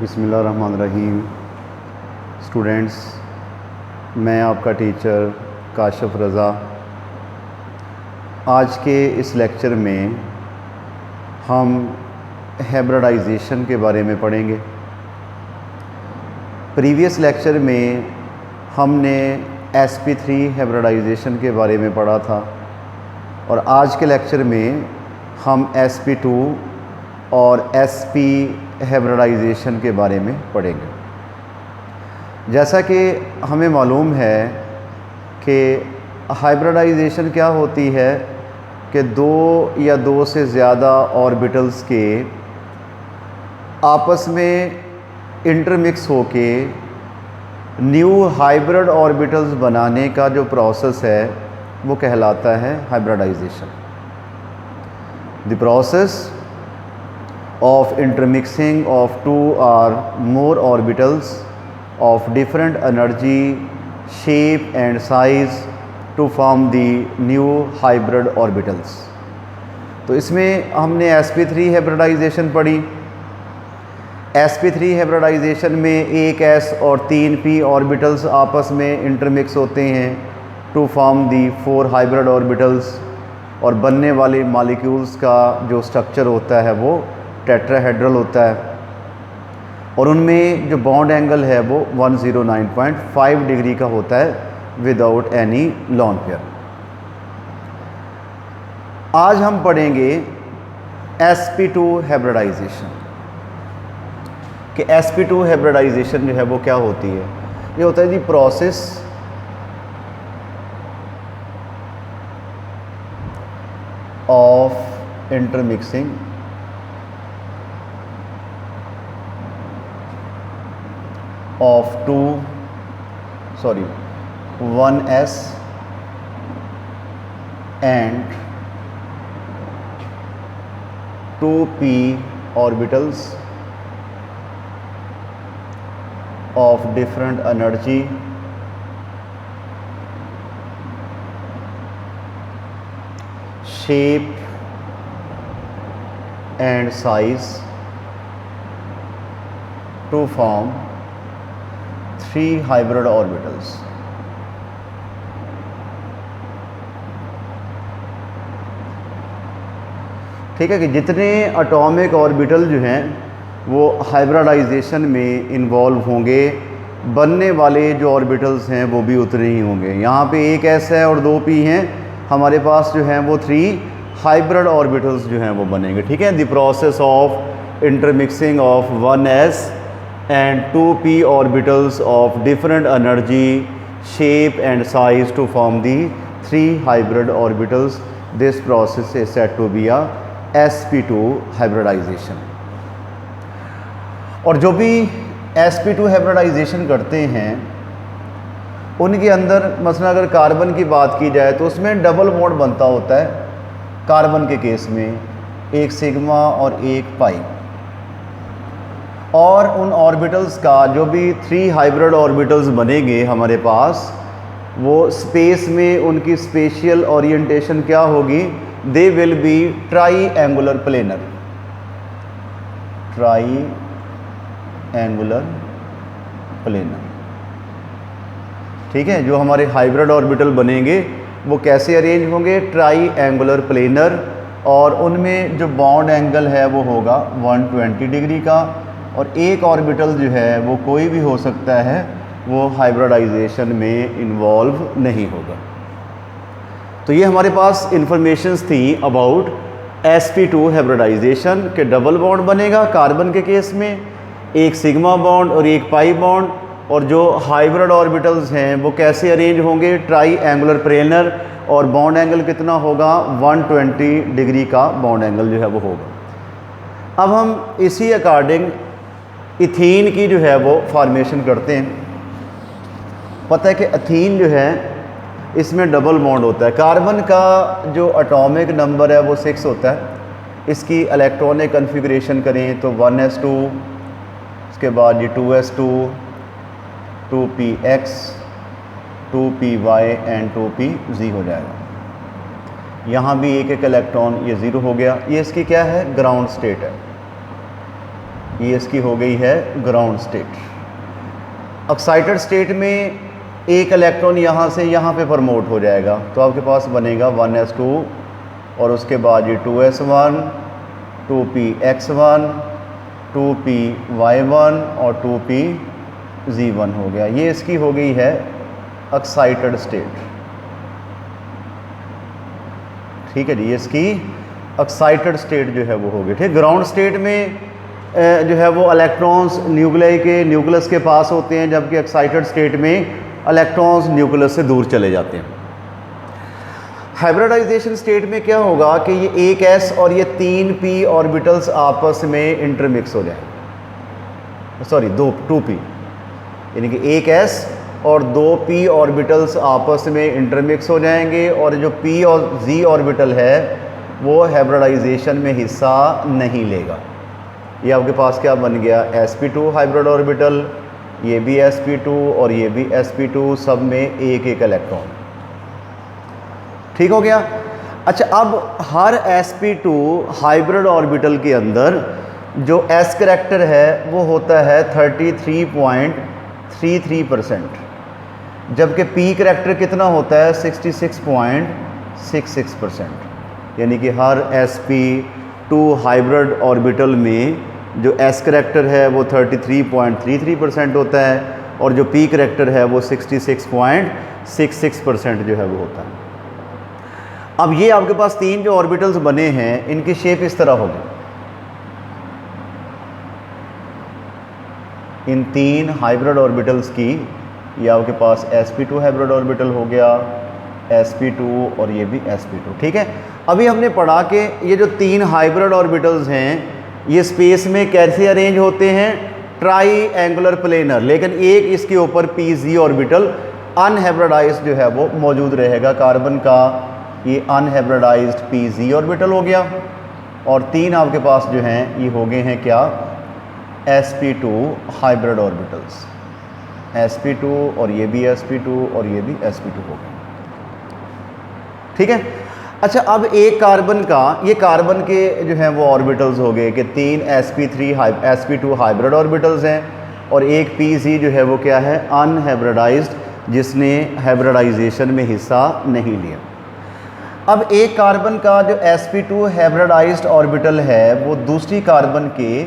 बिस्मिल्लाहिर्रहमानिर्रहीम। स्टूडेंट्स, मैं आपका टीचर काशिफ रज़ा। आज के इस लेक्चर में हम हाइब्रिडाइजेशन के बारे में पढ़ेंगे। प्रीवियस लेक्चर में हमने sp3 हाइब्रिडाइजेशन के बारे में पढ़ा था और आज के लेक्चर में हम sp2 और sp हाइब्रिडाइजेशन के बारे में पढ़ेंगे। जैसा कि हमें मालूम है कि हाइब्रिडाइजेशन क्या होती है कि दो या दो से ज़्यादा ऑर्बिटल्स के आपस में इंटरमिक्स होके न्यू हाइब्रिड ऑर्बिटल्स बनाने का जो प्रोसेस है वो कहलाता है hybridisation. The process of intermixing of two or more orbitals of different energy, shape and size to form the new hybrid orbitals। तो इसमें हमने sp3 हाइब्रिडाइजेशन पढ़ी। sp3 हाइब्रिडाइजेशन में एक s और 3p ऑर्बिटल्स आपस में इंटरमिक्स होते हैं to form the 4 hybrid orbitals, और बनने वाले मॉलिक्यूल्स का जो स्ट्रक्चर होता है वो टेट्राहेड्रल होता है और उनमें जो बॉन्ड एंगल है वो 109.5 डिग्री का होता है विदाउट एनी लोन पेयर। आज हम पढ़ेंगे sp2 हाइब्रिडाइजेशन कि sp2 हाइब्रिडाइजेशन जो है वो क्या होती है। ये होता है जी process of intermixing of 1s and 2p orbitals of different energy, shape and size to form 3 hybrid orbitals. ठीक है कि जितने एटॉमिक ऑर्बिटल जो हैं वो हाइब्रिडाइजेशन में इन्वॉल्व होंगे, बनने वाले जो ऑर्बिटल्स हैं वो भी उतने ही होंगे। यहाँ पे एक s है और 2p हैं, हमारे पास जो हैं वो 3 हाइब्रिड ऑर्बिटल्स जो हैं वो बनेंगे। ठीक है, the process of intermixing of 1s and 2p orbitals of different energy, shape and size to form the 3 hybrid orbitals. This process is said to be a sp2 hybridization। और जो भी sp2 hybridisation करते हैं उनके अंदर मसलन अगर carbon की बात की जाए तो उसमें डबल बॉन्ड बनता होता है। कार्बन के केस में एक सिग्मा और एक पाई, और उन ऑर्बिटल्स का जो भी 3 हाइब्रिड ऑर्बिटल्स बनेंगे हमारे पास, वो स्पेस में उनकी स्पेशियल ओरिएंटेशन क्या होगी, they will be try angular planar. Try angular planar, ठीक है। जो हमारे हाइब्रिड ऑर्बिटल बनेंगे वो कैसे अरेंज होंगे, ट्राई एंगुलर प्लेनर, और उनमें जो बॉन्ड एंगल है वो होगा 120 डिग्री का, और एक ऑर्बिटल जो है वो कोई भी हो सकता है, वो हाइब्रिडाइजेशन में इन्वॉल्व नहीं होगा। तो ये हमारे पास इंफॉर्मेशंस थी अबाउट sp2 हाइब्रिडाइजेशन के डबल बॉन्ड बनेगा कार्बन के केस में, एक सिग्मा बॉन्ड और एक पाई बॉन्ड, और जो हाइब्रिड ऑर्बिटल्स हैं वो कैसे अरेंज होंगे, ट्राई एंगुलर प्लेनर, और बॉन्ड एंगल कितना होगा, 120 डिग्री का बॉन्ड एंगल जो है वो होगा। अब हम इसी अकॉर्डिंग इथीन की जो है वो फॉर्मेशन करते हैं। पता है कि इथीन जो है इसमें डबल बॉन्ड होता है। कार्बन का जो एटॉमिक नंबर है वो 6 होता है। इसकी इलेक्ट्रॉनिक कन्फिगरेशन करें तो 1s2, उसके बाद ये 2s2, 2px, 2py and 2pz हो जाएगा। यहाँ भी एक एक इलेक्ट्रॉन ये ज़ीरो हो गया। ये इसकी क्या है, ग्राउंड स्टेट है। ये इसकी हो गई है ग्राउंड स्टेट। एक्साइटेड स्टेट में एक इलेक्ट्रॉन यहाँ से यहाँ पे प्रमोट हो जाएगा, तो आपके पास बनेगा 1s2 और उसके बाद ये 2s1, 2px1, 2py1 और 2pz1 हो गया। ये इसकी हो गई है एक्साइटेड स्टेट। ठीक है जी, ये इसकी एक्साइटेड स्टेट जो है वो हो गई। ठीक, ग्राउंड स्टेट में जो है वो इलेक्ट्रॉन्स न्यूक्लियाई के न्यूक्लियस के पास होते हैं, जबकि एक्साइटेड स्टेट में इलेक्ट्रॉन्स न्यूक्लियस से दूर चले जाते हैं। हाइब्रिडाइजेशन स्टेट में क्या होगा कि ये एक s और ये 3p ऑर्बिटल्स आपस में इंटरमिक्स हो जाए, सॉरी 2p, यानी कि एक s और 2p ऑर्बिटल्स आपस में इंटरमिक्स हो जाएंगे, और जो p और z ऑर्बिटल है वो हाइब्रिडाइजेशन में हिस्सा नहीं लेगा। ये आपके पास क्या बन गया, sp2 हाइब्रिड ऑर्बिटल, ये भी sp2 और ये भी sp2, सब में एक एक इलेक्ट्रॉन। ठीक हो गया। अच्छा, अब हर sp2 हाइब्रिड ऑर्बिटल के अंदर जो s करैक्टर है वो होता है 33.33%, जबकि p करैक्टर कितना होता है 66.66%, यानी कि हर sp2 हाइब्रिड ऑर्बिटल में जो s करैक्टर है वो 33.33% होता है और जो p करैक्टर है वो 66.66% जो है वो होता है। अब ये आपके पास तीन जो ऑर्बिटल्स बने हैं इनकी शेप इस तरह होगी। इन तीन हाइब्रिड ऑर्बिटल्स की, ये आपके पास sp2 हाइब्रिड ऑर्बिटल हो गया, sp2 और ये भी sp2। ठीक है, अभी हमने पढ़ा कि ये जो तीन हाइब्रिड ऑर्बिटल्स हैं ये स्पेस में कैसे अरेंज होते हैं, ट्राई एंगुलर प्लेनर, लेकिन एक इसके ऊपर pz ऑर्बिटल अनहाइब्रिडाइज्ड जो है वो मौजूद रहेगा। कार्बन का ये अनहाइब्रिडाइज्ड pz ऑर्बिटल हो गया, और तीन आपके पास जो हैं ये हो गए हैं क्या, sp2 हाइब्रिड ऑर्बिटल्स, sp2 और ये भी sp2 और ये भी sp2 हो गए। ठीक है। अच्छा, अब एक कार्बन का, ये कार्बन के जो हैं वो ऑर्बिटल्स हो गए कि तीन sp2 हाइब्रिड ऑर्बिटल्स हैं, और एक pz जो है वो क्या है, अनहाइब्रिडाइज्ड, जिसने हाइब्रिडाइजेशन में हिस्सा नहीं लिया। अब एक कार्बन का जो sp2 हाइब्रिडाइज्ड ऑर्बिटल है वो दूसरी कार्बन के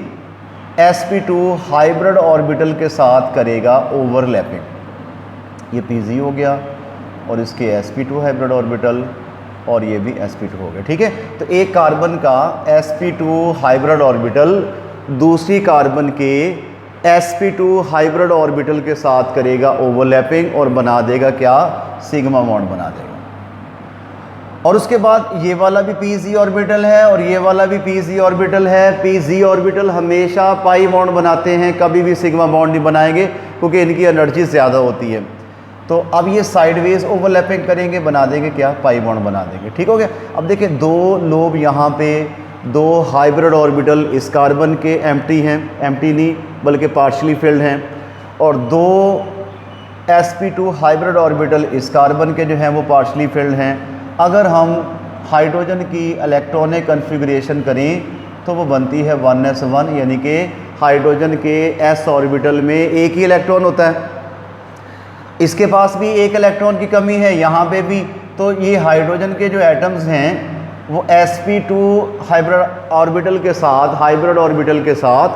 sp2 हाइब्रिड ऑर्बिटल के साथ करेगा ओवरलैपिंग। ये pz हो गया और इसके sp2 हाइब्रिड ऑर्बिटल, और ये भी sp2 हो गया। ठीक है, तो एक कार्बन का sp2 हाइब्रिड ऑर्बिटल दूसरी कार्बन के sp2 हाइब्रिड ऑर्बिटल के साथ करेगा ओवरलैपिंग और बना देगा क्या, सिग्मा बॉन्ड बना देगा। और उसके बाद ये वाला भी pz ऑर्बिटल है और ये वाला भी pz ऑर्बिटल है। pz ऑर्बिटल हमेशा पाई बॉन्ड बनाते हैं, कभी भी सिग्मा बॉन्ड नहीं बनाएंगे क्योंकि इनकी एनर्जी ज़्यादा होती है। तो अब ये साइडवेज ओवरलैपिंग करेंगे, बना देंगे क्या, पाई बॉन्ड बना देंगे। ठीक हो गया। अब देखिए, दो लोब यहाँ पे, दो हाइब्रिड ऑर्बिटल इस कार्बन के एम्प्टी हैं, एम्प्टी नहीं बल्कि पार्शली फिल्ड हैं, और दो sp2 हाइब्रिड ऑर्बिटल इस कार्बन के जो हैं वो पार्शली फिल्ड हैं। अगर हम हाइड्रोजन की इलेक्ट्रॉनिक कन्फिगरेशन करें तो वो बनती है 1s1, यानी कि हाइड्रोजन के s ऑर्बिटल में एक ही इलेक्ट्रॉन होता है। इसके पास भी एक इलेक्ट्रॉन की कमी है, यहाँ पे भी। तो ये हाइड्रोजन के जो एटम्स हैं वो sp2 हाइब्रिड ऑर्बिटल के साथ, हाइब्रिड ऑर्बिटल के साथ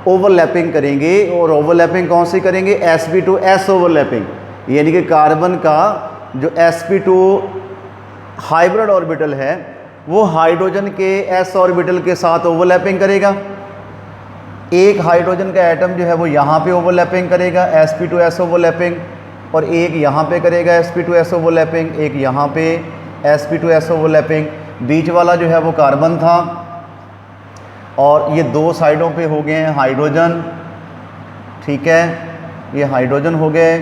ओवरलैपिंग करेंगे। और ओवरलैपिंग कौन सी करेंगे, sp2 s ओवरलैपिंग, यानी कि कार्बन का जो sp2 हाइब्रिड ऑर्बिटल है वो हाइड्रोजन के s ऑर्बिटल के साथ ओवरलैपिंग करेगा। एक हाइड्रोजन का एटम जो है वो यहाँ पे ओवरलैपिंग करेगा, sp2s ओवरलैपिंग, और एक यहाँ पे करेगा sp2s ओवरलैपिंग, एक यहाँ पे sp2s ओवरलैपिंग। बीच वाला जो है वो कार्बन था, और ये दो साइडों पे हो गए हैं हाइड्रोजन। ठीक है, ये हाइड्रोजन हो गए।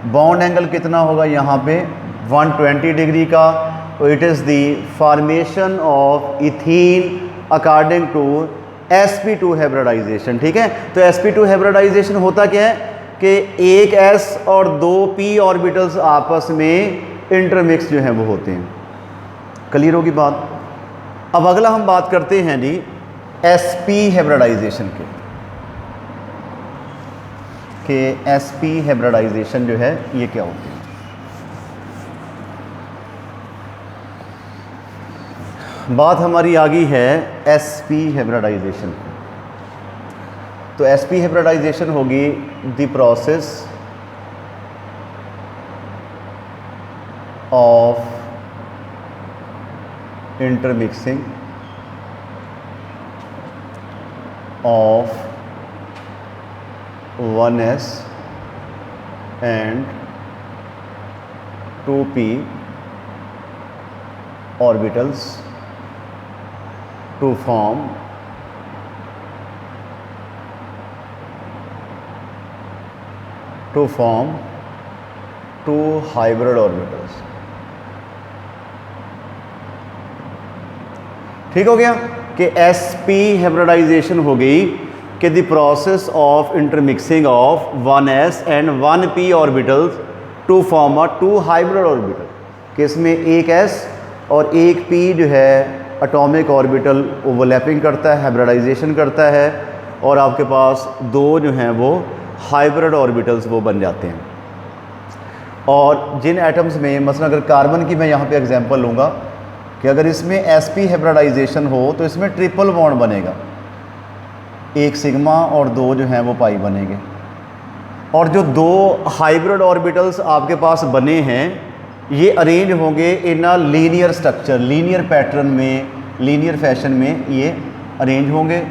बॉन्ड एंगल कितना होगा यहाँ पे, 120 डिग्री का। तो it is the formation of ethene according to sp2 hybridisation. ठीक है, तो sp2 हाइब्रिडाइजेशन होता क्या है कि एक s और दो p ऑर्बिटल्स आपस में इंटरमिक्स जो हैं वो होते हैं। क्लियर होगी बात। अब अगला हम बात करते हैं जी sp हाइब्रिडाइजेशन के। कि sp हाइब्रिडाइजेशन जो है ये क्या होती है। बात हमारी आ गई है sp हाइब्रिडाइजेशन। तो sp हाइब्रिडाइजेशन होगी the process of intermixing of 1s and 2p orbitals to form two hybrid orbitals। ठीक हो गया कि sp हाइब्रिडाइजेशन हो गई कि the process of intermixing of 1s and 1p orbitals to form a 2 hybrid orbital, कि इसमें एक s और एक p जो है एटॉमिक ऑर्बिटल ओवरलैपिंग करता है, हाइब्रिडाइजेशन करता है, और आपके पास दो जो हैं वो हाइब्रिड ऑर्बिटल्स वो बन जाते हैं। और जिन एटम्स में मसलन अगर कार्बन की मैं यहाँ पे एग्जांपल लूँगा कि अगर इसमें sp हाइब्रिडाइजेशन हो तो इसमें ट्रिपल बॉन्ड बनेगा, एक सिग्मा और दो जो हैं वो पाई बनेंगे। और जो दो हाइब्रिड ऑर्बिटल्स आपके पास बने हैं ये अरेंज होंगे in a linear structure, linear pattern में, लीनियर फैशन में ये अरेंज होंगे,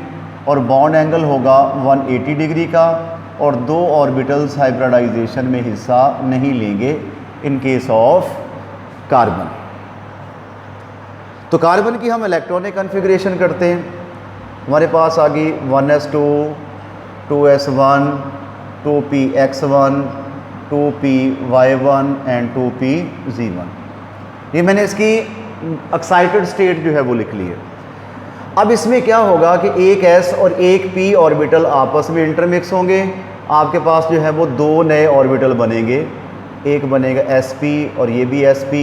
और बॉन्ड एंगल होगा 180 डिग्री का, और दो ऑर्बिटल्स हाइब्रिडाइजेशन में हिस्सा नहीं लेंगे इन केस ऑफ कार्बन। तो कार्बन की हम इलेक्ट्रॉनिक कॉन्फ़िगरेशन करते हैं। हमारे पास आ गई 1s2, 2s1, 2px1, 2py1 and 2pz1। ये मैंने इसकी एक्साइटेड स्टेट जो है वो लिख ली है। अब इसमें क्या होगा कि एक s और एक p ऑर्बिटल आपस में इंटरमिक्स होंगे। आपके पास जो है वो दो नए ऑर्बिटल बनेंगे, एक बनेगा sp और ये भी sp,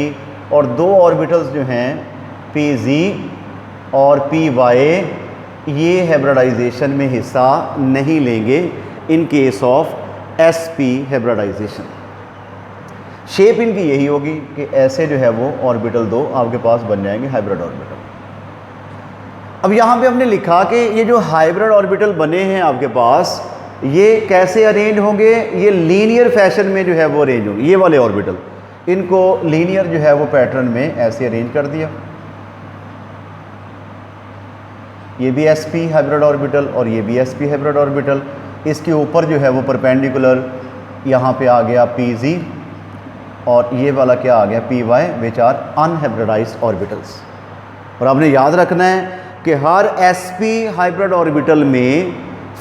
और दो ऑर्बिटल्स जो हैं pz और py ये हाइब्रिडाइजेशन में हिस्सा नहीं लेंगे in case of sp hybridisation. Shape इनकी यही होगी कि ऐसे जो है वो ऑर्बिटल दो आपके पास बन जाएंगे हाइब्रिड ऑर्बिटल। अब यहाँ पे हमने लिखा कि ये जो हाइब्रिड ऑर्बिटल बने हैं आपके पास ये कैसे अरेंज होंगे, ये लीनियर फैशन में जो है वो अरेंज होंगे। ये वाले ऑर्बिटल इनको लीनियर जो है वो पैटर्न में ऐसे अरेंज कर दिया। ये भी sp हाइब्रिड ऑर्बिटल और ये भी sp हाइब्रिड ऑर्बिटल, इसके ऊपर जो है वो परपेंडिकुलर यहाँ पे आ गया pz, और ये वाला क्या आ गया py, which are unhybridised orbitals. और आपने याद रखना है कि हर sp हाइब्रिड ऑर्बिटल में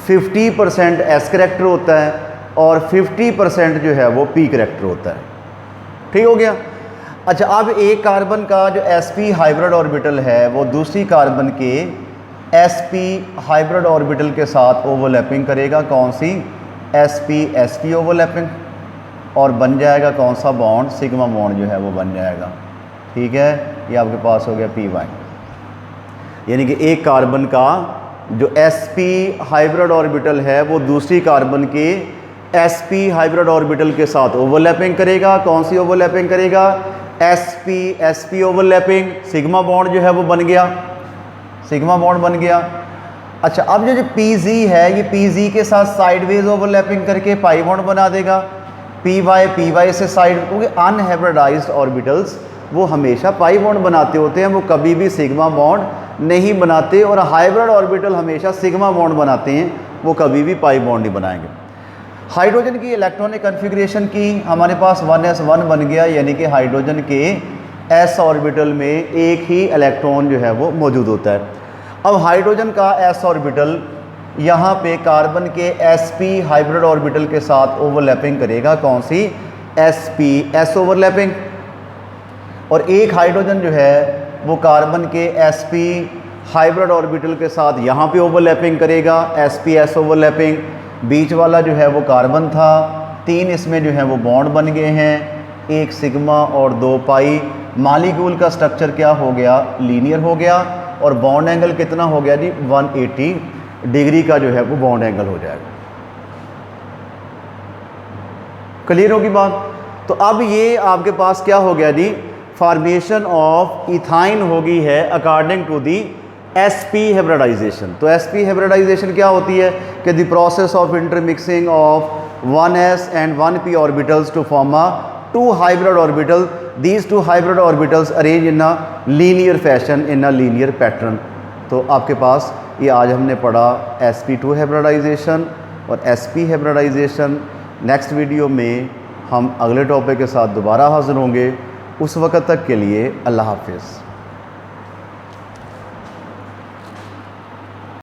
50% s करैक्टर होता है और 50% जो है वो p करैक्टर होता है। ठीक हो गया। अच्छा, अब एक कार्बन का जो sp हाइब्रिड ऑर्बिटल है वो दूसरी कार्बन के sp हाइब्रिड ऑर्बिटल के साथ ओवरलैपिंग करेगा। कौन सी? sp ओवरलैपिंग, और बन जाएगा कौन सा बॉन्ड? सिग्मा बॉन्ड जो है वो बन जाएगा। ठीक है, ये आपके पास हो गया py। यानी कि एक कार्बन का जो sp हाइब्रिड ऑर्बिटल है वो दूसरी कार्बन के sp हाइब्रिड ऑर्बिटल के साथ ओवरलैपिंग करेगा। कौन सी ओवरलैपिंग करेगा? sp ओवरलैपिंग, सिग्मा बॉन्ड जो है वो बन गया, सिग्मा बॉन्ड बन गया। अच्छा, अब जो pz है ये pz के साथ साइडवेज ओवरलैपिंग करके पाई बॉन्ड बना देगा। py से साइड, क्योंकि अनहाइब्रिडाइज्ड ऑर्बिटल्स वो हमेशा पाई बॉन्ड बनाते होते हैं, वो कभी भी सिग्मा बॉन्ड नहीं बनाते, और हाइब्रिड ऑर्बिटल हमेशा सिग्मा बॉन्ड बनाते हैं, वो कभी भी पाई बॉन्ड नहीं बनाएंगे। हाइड्रोजन की इलेक्ट्रॉनिक कॉन्फ़िगरेशन की हमारे पास 1s1 बन गया, यानी कि हाइड्रोजन के s ऑर्बिटल में एक ही इलेक्ट्रॉन जो है वो मौजूद होता है। अब हाइड्रोजन का s ऑर्बिटल यहाँ पे कार्बन के sp हाइब्रिड ऑर्बिटल के साथ ओवरलैपिंग करेगा। कौन सी? s overlapping. और एक हाइड्रोजन जो है वो कार्बन के sp हाइब्रिड ऑर्बिटल के साथ यहाँ पे ओवरलैपिंग करेगा, sp-s ओवरलैपिंग। बीच वाला जो है वो कार्बन था, 3 इसमें जो है वो बॉन्ड बन गए हैं, एक सिग्मा और 2 पाई। मॉलिक्यूल का स्ट्रक्चर क्या हो गया? लीनियर हो गया, और बॉन्ड एंगल कितना हो गया जी? 180 डिग्री का जो है वो बॉन्ड एंगल हो जाएगा। क्लियर होगी बात। तो अब ये आपके पास क्या हो गया जी, फॉर्मेशन ऑफ इथाइन होगी है according to the sp hybridisation. तो sp हाइब्रिडाइजेशन क्या होती है कि the process of intermixing of 1s and 1p orbitals to form a 2 hybrid orbital, these 2 hybrid orbitals arrange in a linear fashion in a linear pattern. तो आपके पास ये आज हमने पढ़ा sp2 हाइब्रिडाइजेशन और sp हाइब्रिडाइजेशन। नेक्स्ट वीडियो में हम अगले टॉपिक के साथ दोबारा हाज़िर होंगे। उस वक़्त तक के लिए अल्लाह हाफ़िज़।